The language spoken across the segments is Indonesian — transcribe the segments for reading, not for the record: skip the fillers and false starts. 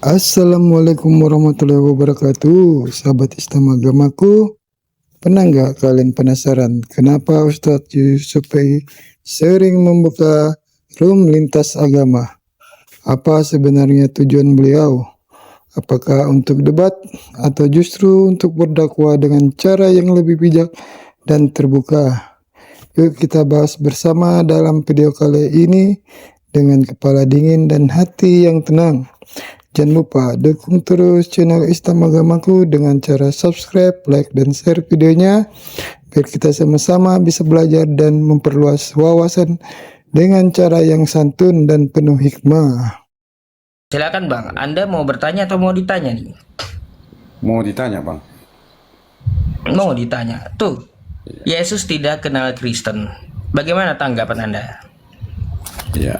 Assalamualaikum warahmatullahi wabarakatuh. Sahabat Islam agamaku, pernah nggak kalian penasaran kenapa Ustadz Yusuf sering membuka room lintas agama? Apa sebenarnya tujuan beliau? Apakah untuk debat atau justru untuk berdakwah dengan cara yang lebih bijak dan terbuka? Yuk kita bahas bersama dalam video kali ini dengan kepala dingin dan hati yang tenang. Jangan lupa dukung terus channel Islam Agamaku dengan cara subscribe, like, dan share videonya biar kita sama-sama bisa belajar dan memperluas wawasan dengan cara yang santun dan penuh hikmah. Silakan Bang, Anda mau bertanya atau mau ditanya nih? Mau ditanya, Bang. Mau ditanya. Tuh, Yesus tidak kenal Kristen. Bagaimana tanggapan Anda? Ya,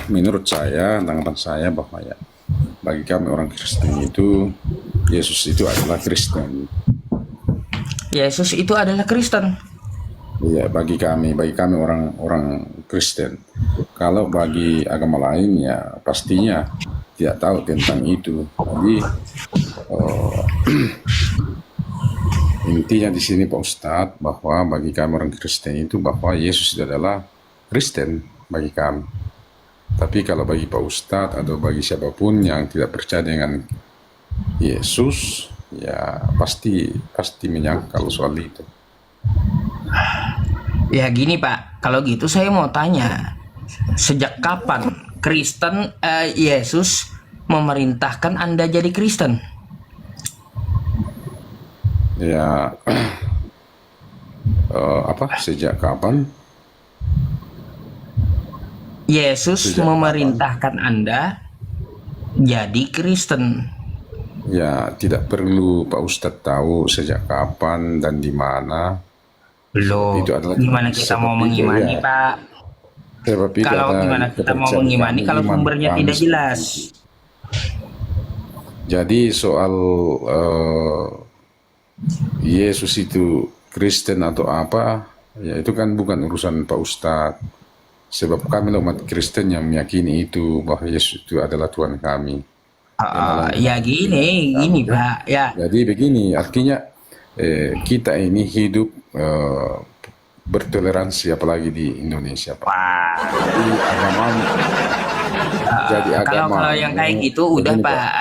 menurut saya, tanggapan saya bahwa ya, bagi kami orang Kristen itu, Yesus itu adalah Kristen. Yesus itu adalah Kristen. Iya, bagi kami orang Kristen. Kalau bagi agama lain ya pastinya tidak tahu tentang itu. Jadi intinya di sini Pak Ustadz bahwa bagi kami orang Kristen itu bahwa Yesus adalah Kristen bagi kami. Tapi kalau bagi Pak Ustadz atau bagi siapapun yang tidak percaya dengan Yesus, ya pasti menyangkal soal itu. Ya gini Pak, kalau gitu saya mau tanya, sejak kapan Yesus memerintahkan Anda jadi Kristen? Ya, sejak kapan? Yesus memerintahkan Anda jadi Kristen. Ya, tidak perlu Pak Ustadz tahu sejak kapan dan di mana. Loh, gimana kita mau mengimani, ya, Pak? Kalau gimana kita mau mengimani kalau sumbernya tidak jelas? Jadi soal Yesus itu Kristen atau apa, ya itu kan bukan urusan Pak Ustadz. Sebab kami umat Kristen yang meyakini itu bahwa Yesus itu adalah Tuhan kami. Ya gini Pak. Ya. Jadi begini, artinya kita ini hidup bertoleransi apalagi di Indonesia, Pak. Jadi agama. Kalau yang kayak gitu udah Pak.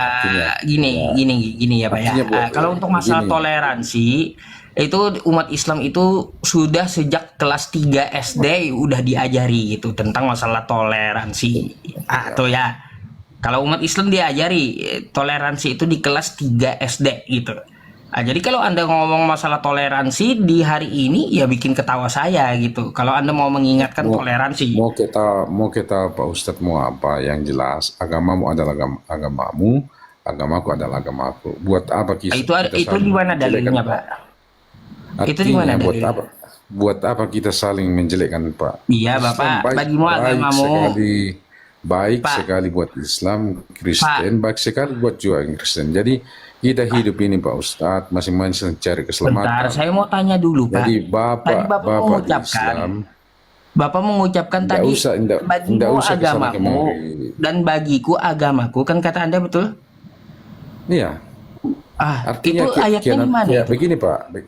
Gini ya Pak ya. Kalau untuk masalah toleransi itu umat Islam itu sudah sejak kelas 3 SD udah diajari gitu tentang masalah toleransi. Atau ya kalau umat Islam diajari toleransi itu di kelas 3 SD gitu. Jadi kalau Anda ngomong masalah toleransi di hari ini ya bikin ketawa saya gitu. Kalau Anda mau mengingatkan toleransi. Mau kita Pak Ustadz mau apa yang jelas, agamamu adalah agamamu, agamaku adalah agamaku. Buat apa kita itu di mana dalilnya, Pak? Itu di mana dalilnya? Buat apa kita saling menjelekkan, Pak? Iya, Bapak. Bagimu agamamu baik sekali buat Islam, Kristen, baik sekali buat juga Kristen. Jadi kita hidup ini Pak Ustadz masing-masing cari keselamatan. Bentar, saya mau tanya dulu Pak. Jadi Bapak mengucapkan, Bapak mengucapkan tadi bagimu agamamu dan bagiku agamaku, kan kata Anda betul? Iya. Artinya itu ayatnya di mana? Ya, begini Pak.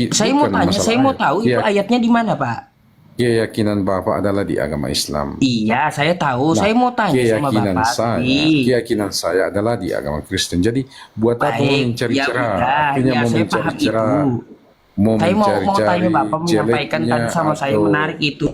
Saya mau tanya, saya mau tahu itu ayatnya di mana Pak? Keyakinan Bapak adalah di agama Islam. Iya, saya tahu. Saya mau tanya sama Bapak. Keyakinan saya adalah di agama Kristen. Jadi buat apa mencari cara? Artinya mau mencari cara. Saya mau tanya Bapak menyampaikan tadi sama saya, menarik itu.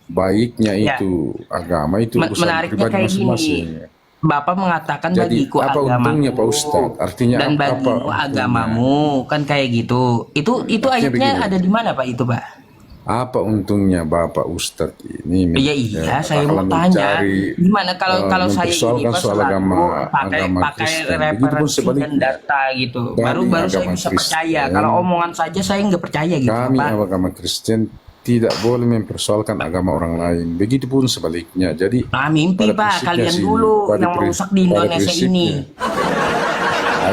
Baiknya itu agama itu urusan pribadi masing-masing. Bapak mengatakan bagiku apa agamamu, untungnya Pak Ustadz? Artinya dan bagimu agamamu, kan kayak gitu. Itu ayatnya ada di mana Pak itu Pak? Apa untungnya Bapak Ustadz ini? Iya, saya mau tanya. Gimana kalau saya ini soal agama pakai referensi dan data gitu. Baru saya bisa percaya. Kalau omongan saja saya nggak percaya gitu, Kami Pak. agama Kristen tidak boleh mempersoalkan agama orang lain. Begitupun sebaliknya. Jadi mimpi Pak, kalian dulu yang merusak di Indonesia ini.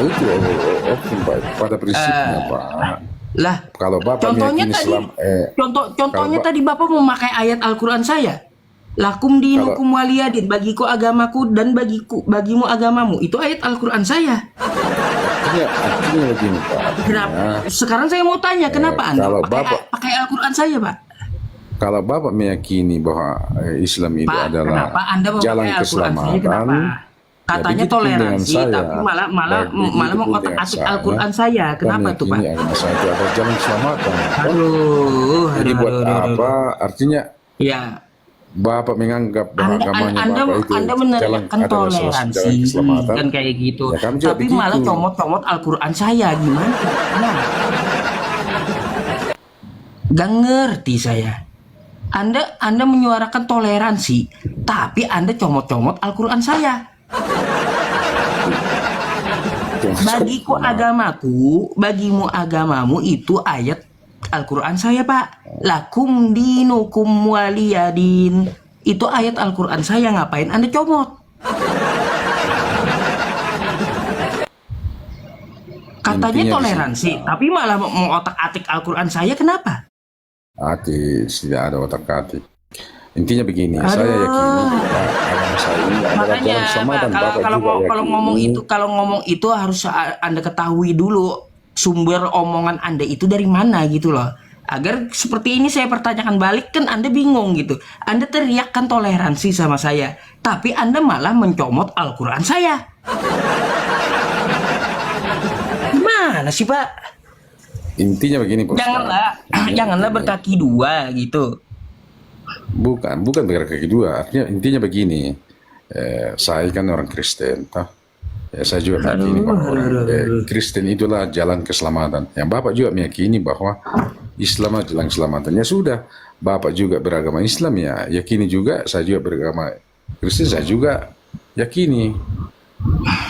Itu pada prinsipnya Pak. Lah, kalau Bapak contohnya tadi, Islam, contohnya tadi Bapak memakai ayat Al-Quran saya. Lakum Kalau dinukum waliyadin, bagiku agamaku dan bagimu agamamu. Itu ayat Al-Qur'an saya. artinya begini Pak, Kenapa? artinya Sekarang saya mau tanya, kenapa Anda kalau pakai Bapak pakai Al-Qur'an saya, Pak? kalau Bapak meyakini bahwa Islam itu Pak, adalah kenapa Anda jalan memakai Al-Qur'an saya? keselamatan, Kenapa? Katanya begitu pun dengan toleransi, saya, tapi malah malah baik begitu malah pun dengan mengotak-atik saya, Al-Qur'an saya. saya Kenapa tuh, Pak? meyakini agama saya itu adalah jalan keselamatan. Aduh, Jadi buat aduh. apa? Artinya Ya, Bapak menganggap bahwa agamanya Anda Bapak itu Anda jalan meneriakkan adalah jalan toleransi keselamatan. kan kayak gitu. Ya kami juga Tapi begitu. malah comot-comot Al-Qur'an saya gimana? Nah, gak ngerti saya. Anda menyuarakan toleransi, tapi Anda comot-comot Al-Qur'an saya. Bagiku agamaku, bagimu agamamu itu ayat Al-Qur'an saya, Pak. Lakum dinukum waliyadin. Itu ayat Al-Qur'an saya, ngapain Anda comot? Katanya Intinya di toleransi, tapi malah mau otak-atik Al-Qur'an saya, kenapa? hati tidak ada otak-atik. Intinya begini, Aduh. saya yakini agama saya ini adalah Makanya jalan Pak, keselamatan. kalau Bapak kalau juga mau- yakini. kalau ngomong itu harus Anda ketahui dulu sumber omongan Anda itu dari mana gitu loh. Agar seperti ini saya pertanyakan balik, kan Anda bingung gitu. Anda teriakkan toleransi sama saya, tapi Anda malah mencomot Al-Qur'an saya. Gimana sih, Pak? Intinya begini, Pak Ustaz. Janganlah berkaki dua gitu. Bukan berkaki dua. Intinya begini. Saya kan orang Kristen, toh. Ya, saya juga meyakini bahwa Kristen itulah jalan keselamatan. Yang Bapak juga meyakini bahwa Islam adalah jalan keselamatan. Ya sudah, Bapak juga beragama Islam, ya yakini juga. Saya juga beragama Kristen, saya juga yakini.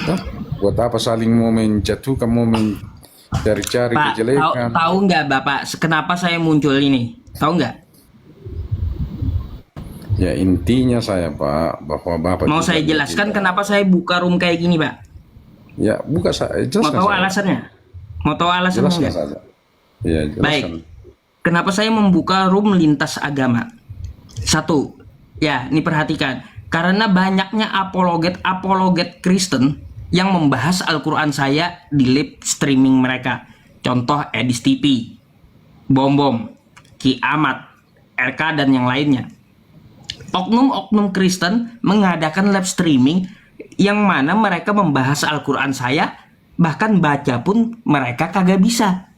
Toh, buat apa saling mau menjatuhkan, mau mencari-cari Pak, kejelekan? tahu nggak Bapak kenapa saya muncul ini? Tahu nggak? Ya intinya saya Pak, bahwa Bapak Mau juga saya jelaskan meyakini. kenapa saya buka room kayak gini, Pak? Ya buka saya, Mau jelaskan tahu saja. alasannya? Mau tahu alasannya Jelaskan nggak? saja. Ya jelaskan. Baik. Kenapa saya membuka room lintas agama? Satu, ya, ini perhatikan. Karena banyaknya apologet Kristen yang membahas Al-Quran saya di live streaming mereka. Contoh Edis TV, Bom, Ki Ahmad, RK, dan yang lainnya. Oknum-oknum Kristen mengadakan live streaming yang mana mereka membahas Al-Quran saya, bahkan baca pun mereka kagak bisa.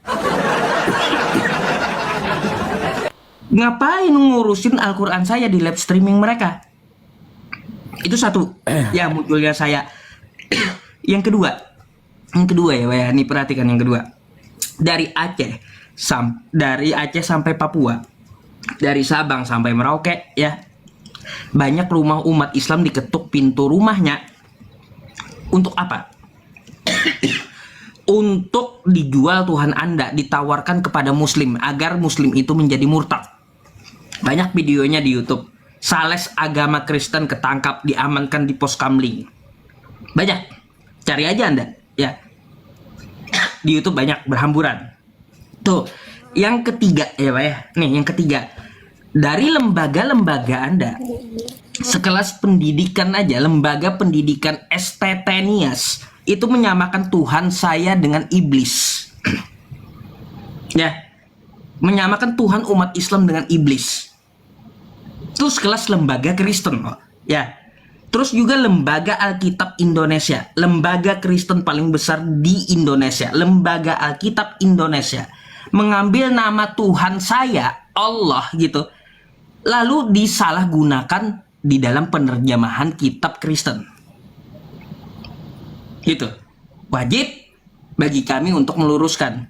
Ngapain ngurusin Al-Quran saya di live streaming mereka? Itu satu. Ya, munculnya saya. Yang kedua ya, Pak, ya. Ini perhatikan yang kedua. Dari Aceh sampai Papua, dari Sabang sampai Merauke, ya. Banyak rumah umat Islam diketuk pintu rumahnya. Untuk apa? Untuk dijual Tuhan Anda, ditawarkan kepada Muslim agar Muslim itu menjadi murtad. Banyak videonya di YouTube. Sales agama Kristen ketangkap, diamankan di pos kamling. Banyak. Cari aja Anda, ya. Di YouTube banyak berhamburan. Tuh, yang ketiga ya Pak ya. Nih, yang ketiga. Dari lembaga-lembaga Anda, sekelas pendidikan aja, lembaga pendidikan STT-Nias itu menyamakan Tuhan saya dengan iblis. Ya. Menyamakan Tuhan umat Islam dengan iblis. Itu sekelas lembaga Kristen, loh. Ya. Terus juga lembaga Alkitab Indonesia, lembaga Kristen paling besar di Indonesia, lembaga Alkitab Indonesia, mengambil nama Tuhan saya, Allah gitu, lalu disalahgunakan di dalam penerjemahan kitab Kristen. Gitu. Wajib bagi kami untuk meluruskan.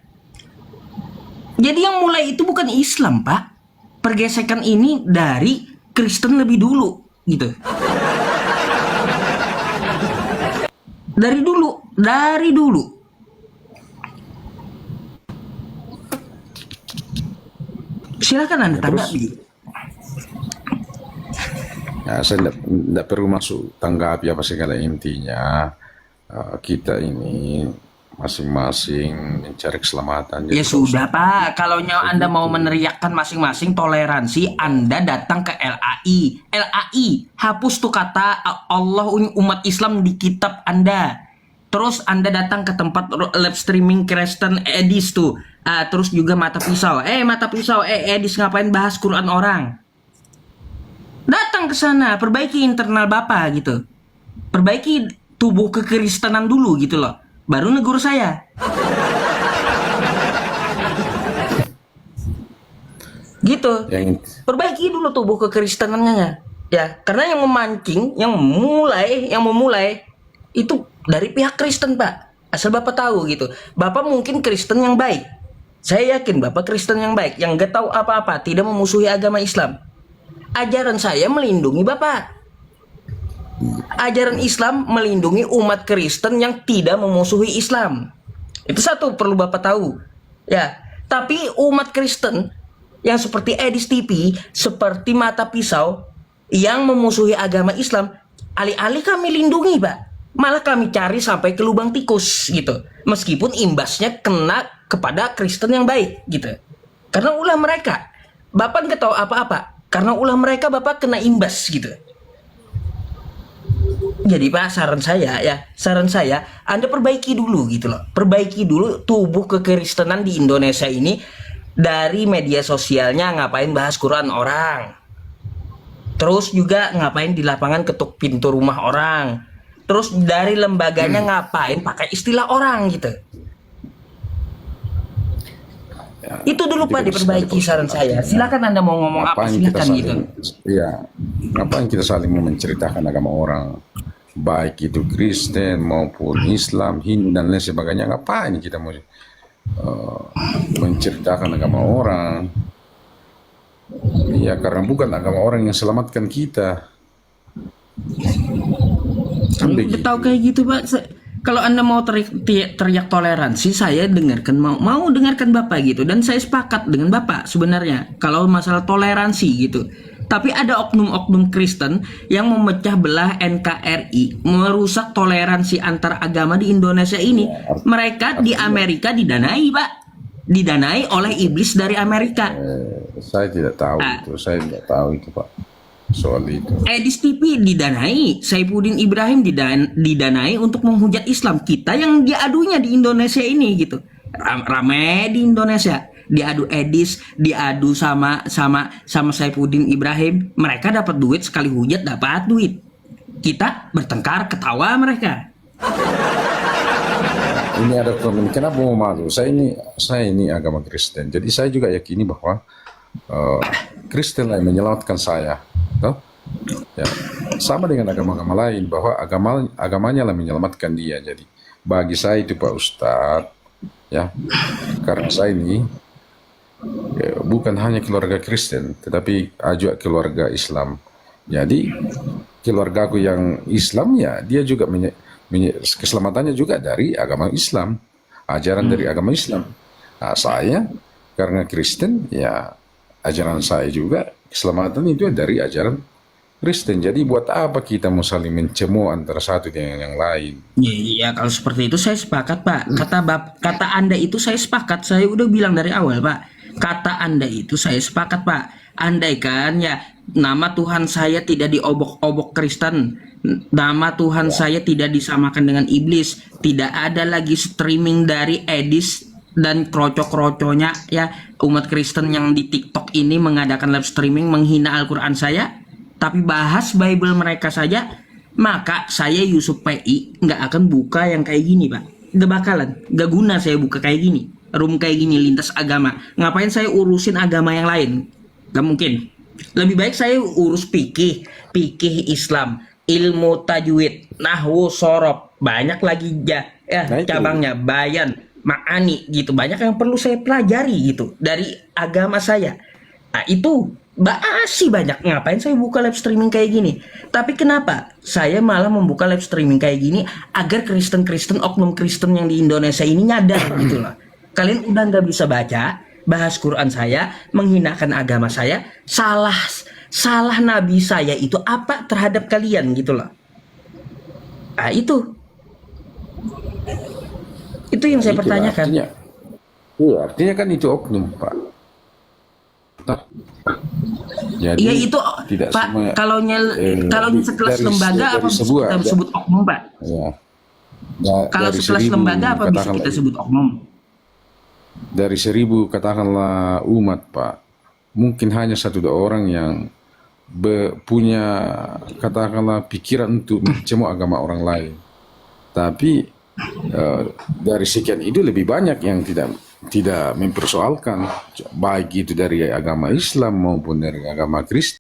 Jadi yang mulai itu bukan Islam, Pak. Pergesekan ini dari Kristen lebih dulu, gitu. Dari dulu. Silakan Anda tanggapi. Ya, saya tidak perlu masuk tanggapi apa segala intinya. Kita ini masing-masing mencari keselamatan. Ya Jadi sudah Pak, kalau Anda mau meneriakkan masing-masing toleransi, Anda datang ke LAI. LAI, hapus tuh kata Allah umat Islam di kitab Anda. Terus Anda datang ke tempat live streaming Kristen Edis tuh. Terus juga Mata Pisau. Mata Pisau, Edis ngapain bahas Quran orang? Datang ke sana, perbaiki internal Bapak gitu. Perbaiki tubuh kekristenan dulu gitu loh. Baru negur saya. Gitu. Perbaiki dulu tubuh kekristenannya ya. Karena yang memancing, yang memulai itu dari pihak Kristen, Pak. Asal Bapak tahu gitu. Bapak mungkin Kristen yang baik. Saya yakin Bapak Kristen yang baik, yang gak tahu apa-apa, tidak memusuhi agama Islam. Ajaran saya melindungi Bapak. Ajaran Islam melindungi umat Kristen yang tidak memusuhi Islam. Itu satu perlu Bapak tahu. Ya, tapi umat Kristen yang seperti Edis TV, seperti Mata Pisau yang memusuhi agama Islam, alih-alih kami lindungi, Pak, malah kami cari sampai ke lubang tikus gitu. Meskipun imbasnya kena kepada Kristen yang baik gitu. Karena ulah mereka, Bapak nggak tahu apa-apa. Karena ulah mereka Bapak kena imbas gitu. Jadi Pak, saran saya Anda perbaiki dulu gitu loh. Perbaiki dulu tubuh kekristenan di Indonesia ini. Dari media sosialnya ngapain bahas Quran orang. Terus juga ngapain di lapangan ketuk pintu rumah orang. Terus dari lembaganya ngapain pakai istilah orang gitu. ya, Itu dulu Pak diperbaiki saran saya. Silakan Anda mau ngomong apa, silakan gitu. Iya, ngapain kita saling menceritakan agama orang, baik itu Kristen maupun Islam, Hindu dan lain sebagainya. Ngapain kita mau menceritakan agama orang? Ya karena bukan agama orang yang selamatkan kita. Tahu kayak gitu Pak. Kalau Anda mau teriak toleransi, saya dengarkan, mau dengarkan Bapak gitu. Dan saya sepakat dengan Bapak sebenarnya kalau masalah toleransi gitu. Tapi ada oknum-oknum Kristen yang memecah belah NKRI, merusak toleransi antar agama di Indonesia ini. Mereka di Amerika didanai, Pak. Didanai oleh iblis dari Amerika. Saya tidak tahu itu, saya tidak tahu itu Pak, soal itu. Edis TV didanai, Saifuddin Ibrahim didanai untuk menghujat Islam. Kita yang diadunya di Indonesia ini gitu. Rame di Indonesia. Diadu Edis, diadu sama Saifuddin Ibrahim. Mereka dapat duit, sekali hujat dapat duit. Kita bertengkar, ketawa mereka. Ini ada problem. Kenapa mau malu? Saya ini agama Kristen. Jadi saya juga yakini bahwa Kristen lah yang menyelamatkan saya. Toh? Ya, sama dengan agama-agama lain bahwa agamanya lah menyelamatkan dia. Jadi bagi saya itu Pak Ustadz, ya, karena saya ini bukan hanya keluarga Kristen, tetapi juga keluarga Islam. Jadi keluargaku yang Islam ya, dia juga keselamatannya juga dari agama Islam, ajaran dari agama Islam. Nah, saya karena Kristen ya, ajaran saya juga keselamatan itu dari ajaran Kristen. Jadi buat apa kita mau saling mencemooh antara satu dengan yang lain? Iya, kalau seperti itu saya sepakat Pak. Kata Anda itu saya sepakat. Saya udah bilang dari awal Pak. Kata Anda itu saya sepakat Pak. Andaikan ya nama Tuhan saya tidak diobok-obok Kristen, nama Tuhan saya tidak disamakan dengan iblis, tidak ada lagi streaming dari Edis dan kroco-kroconya ya umat Kristen yang di TikTok ini mengadakan live streaming menghina Al-Quran saya, tapi bahas Bible mereka saja, maka saya Yusuf PI nggak akan buka yang kayak gini Pak. Nggak bakalan, nggak guna saya buka kayak gini. Room kayak gini lintas agama. Ngapain saya urusin agama yang lain? Gak mungkin. Lebih baik saya urus fikih Islam, ilmu tajwid, nahwu, sorob, banyak lagi cabangnya, bayan, ma'ani gitu. Banyak yang perlu saya pelajari gitu dari agama saya. Nah, itu masih banyak. Ngapain saya buka live streaming kayak gini? Tapi kenapa saya malah membuka live streaming kayak gini agar Kristen-Kristen, oknum Kristen yang di Indonesia ini nyadar gitu loh. Kalian udah nggak bisa baca, bahas Quran saya, menghinakan agama saya, salah nabi saya itu apa terhadap kalian gitu loh. Nah itu. Itu yang saya Itulah pertanyakan. artinya. Iya, artinya kan itu oknum, Pak. Nah, jadi Iya itu tidak Pak, semua kalau sekelas lembaga apa dari bisa sebuah kita sebut oknum Pak? ya, Kalau dari sekelas 1000 lembaga apa bisa katakanlah kita sebut oknum? dari 1000 katakanlah umat, Pak, mungkin hanya 1-2 orang yang punya katakanlah pikiran untuk mencemooh agama orang lain. Tapi dari sekian itu lebih banyak yang tidak mempersoalkan, baik itu dari agama Islam maupun dari agama Kristen.